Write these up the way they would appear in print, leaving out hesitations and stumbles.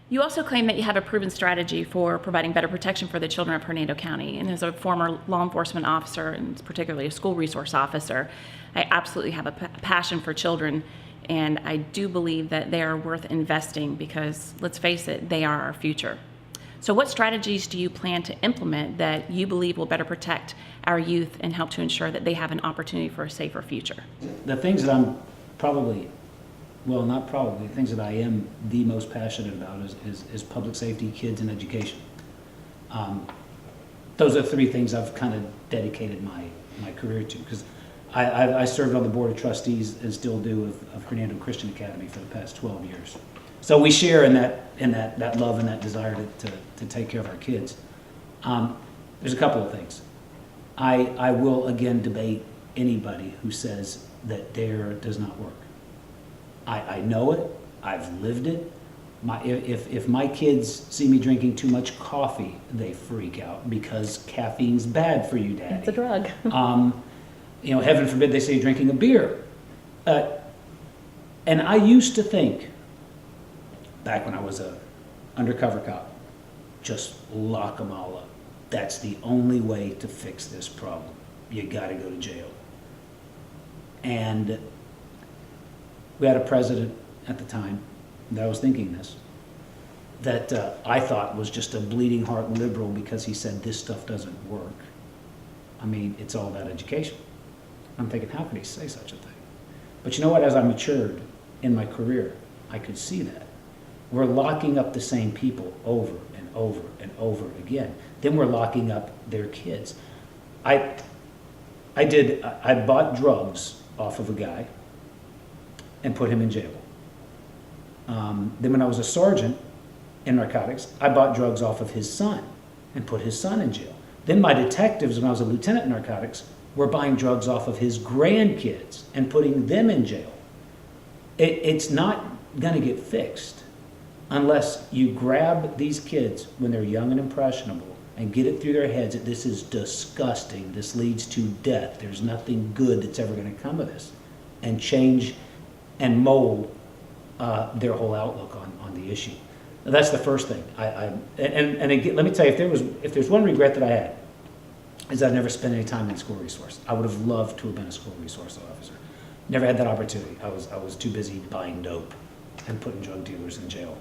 You also claim that you have a proven strategy for providing better protection for the children of Hernando County. And as a former law enforcement officer, and particularly a school resource officer, I absolutely have a passion for children. And I do believe that they are worth investing because, let's face it, they are our future. So what strategies do you plan to implement that you believe will better protect our youth and help to ensure that they have an opportunity for a safer future? The things that I'm probably, well, not probably, the things that I am the most passionate about is public safety, kids, and education. Those are three things I've kind of dedicated my career to, because I served on the board of trustees and still do of Hernando Christian Academy for the past 12 years. So we share in that love and that desire to take care of our kids. There's a couple of things. I will again debate anybody who says that DARE does not work. I know it. I've lived it. If my kids see me drinking too much coffee, they freak out because caffeine's bad for you, Daddy. It's a drug. Heaven forbid they say you're drinking a beer. And I used to think, back when I was a undercover cop, just lock them all up. That's the only way to fix this problem. You got to go to jail. And we had a president at the time that was thinking this, that I thought was just a bleeding heart liberal because he said this stuff doesn't work. I mean, it's all about education. I'm thinking, how could he say such a thing? But you know what? As I matured in my career, I could see that. We're locking up the same people over and over and over again. Then we're locking up their kids. I bought drugs off of a guy and put him in jail. Then when I was a sergeant in narcotics, I bought drugs off of his son and put his son in jail. Then my detectives, when I was a lieutenant in narcotics, were buying drugs off of his grandkids and putting them in jail. It's not going to get fixed unless you grab these kids when they're young and impressionable and get it through their heads that this is disgusting, this leads to death, there's nothing good that's ever going to come of this, and change and mold their whole outlook on the issue. Now, that's the first thing. And again, let me tell you, if there's one regret that I had, is I never spent any time in school resource. I would have loved to have been a school resource officer. Never had that opportunity. I was too busy buying dope and putting drug dealers in jail.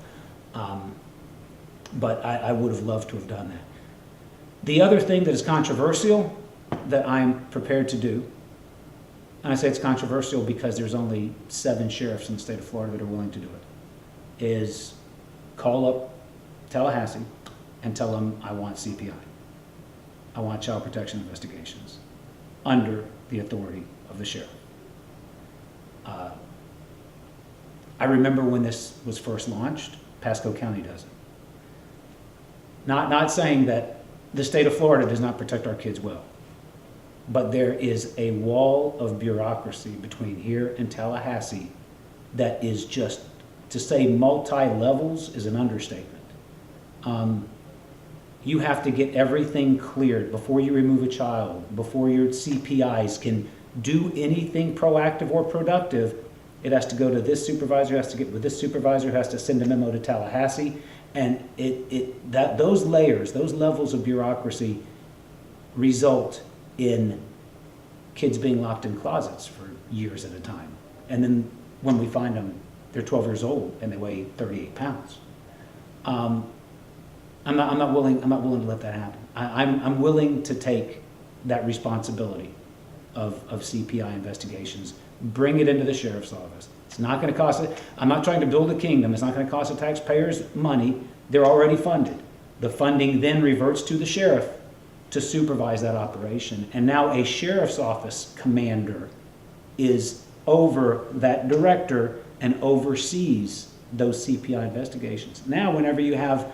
But I would have loved to have done that. The other thing that is controversial that I'm prepared to do, and I say it's controversial because there's only 7 sheriffs in the state of Florida that are willing to do it, is call up Tallahassee and tell them I want CPI. I want child protection investigations under the authority of the sheriff. I remember when this was first launched, Pasco County does it. Not saying that the state of Florida does not protect our kids well, but there is a wall of bureaucracy between here and Tallahassee that is just, to say multi-levels is an understatement. You have to get everything cleared before you remove a child, before your CPIs can do anything proactive or productive. It has to go to this supervisor, has to get with this supervisor, has to send a memo to Tallahassee, and those layers, those levels of bureaucracy result in kids being locked in closets for years at a time. And then when we find them, they're 12 years old and they weigh 38 pounds. I'm not willing to let that happen. I'm willing to take that responsibility of CPI investigations, bring it into the sheriff's office. It's not going to cost it. I'm not trying to build a kingdom. It's not going to cost the taxpayers money. They're already funded. The funding then reverts to the sheriff to supervise that operation. And now a sheriff's office commander is over that director and oversees those CPI investigations. Now, whenever you have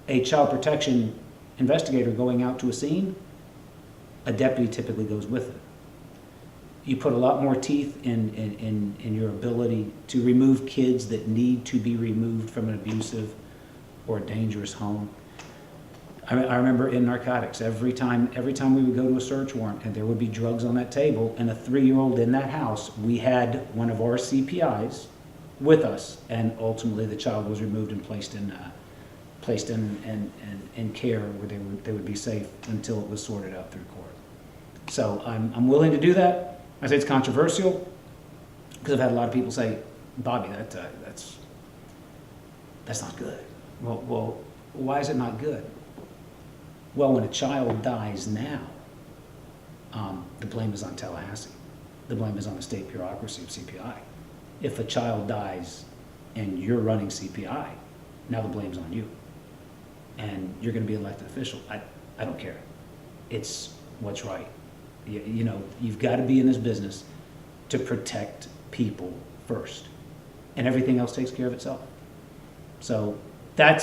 a child protection investigator going out to a scene, a deputy typically goes with it. You put a lot more teeth in your ability to remove kids that need to be removed from an abusive or dangerous home. I remember in narcotics, every time we would go to a search warrant and there would be drugs on that table and a 3-year-old in that house, we had one of our CPIs with us, and ultimately the child was removed and placed in care where they would be safe until it was sorted out through court. So I'm willing to do that. I say it's controversial because I've had a lot of people say, Bobby, that's not good. Well, why is it not good? Well, when a child dies now, the blame is on Tallahassee. The blame is on the state bureaucracy of CPI. If a child dies and you're running CPI, now the blame's on you. And you're going to be an elected official. I don't care. It's what's right. You know, you've got to be in this business to protect people first. And everything else takes care of itself. So that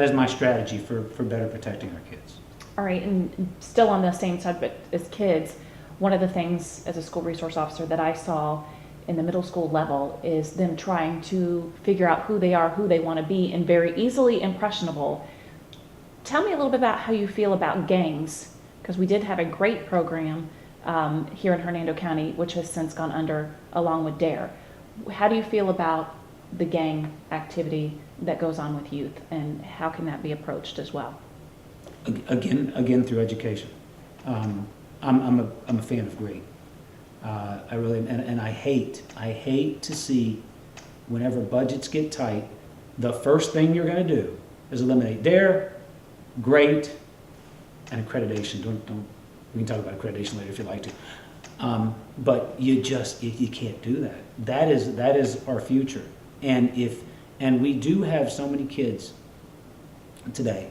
is my strategy for better protecting our kids. All right, and still on the same subject as kids, one of the things as a school resource officer that I saw in the middle school level is them trying to figure out who they are, who they want to be, and very easily impressionable. Tell me a little bit about how you feel about gangs, because we did have a great program here in Hernando County, which has since gone under along with DARE. How do you feel about the gang activity that goes on with youth, and how can that be approached as well? Again through education. I'm a fan of great. I really, and I hate to see whenever budgets get tight, the first thing you're going to do is eliminate DARE, great, and accreditation. We can talk about accreditation later if you'd like to. But you can't do that. That is our future. And we do have so many kids today,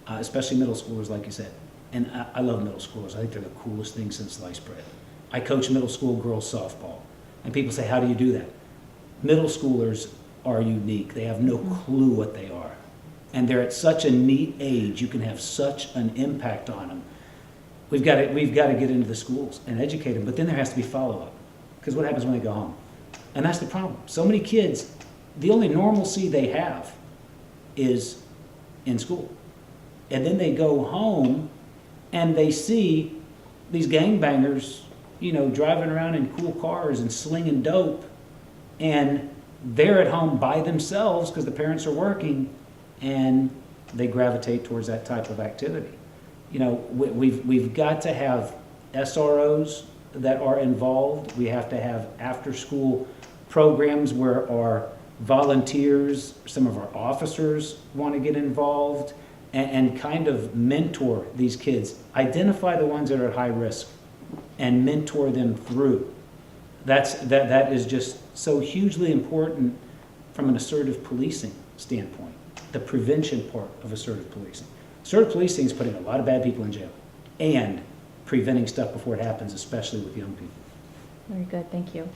especially middle schoolers, like you said. And I love middle schoolers. I think they're the coolest thing since sliced bread. I coach middle school girls softball. And people say, how do you do that? Middle schoolers are unique. They have no clue what they are. And they're at such a neat age, you can have such an impact on them. We've got to get into the schools and educate them, but then there has to be follow-up. Because what happens when they go home? And that's the problem. So many kids, the only normalcy they have is in school. And then they go home and they see these gangbangers, driving around in cool cars and slinging dope. And they're at home by themselves because the parents are working, and they gravitate towards that type of activity. We've got to have SROs that are involved. We have to have after-school programs where our volunteers, some of our officers want to get involved and kind of mentor these kids. Identify the ones that are at high risk and mentor them through. That is just so hugely important from an assertive policing standpoint, the prevention part of assertive policing. Assertive policing is putting a lot of bad people in jail and preventing stuff before it happens, especially with young people. Very good, thank you.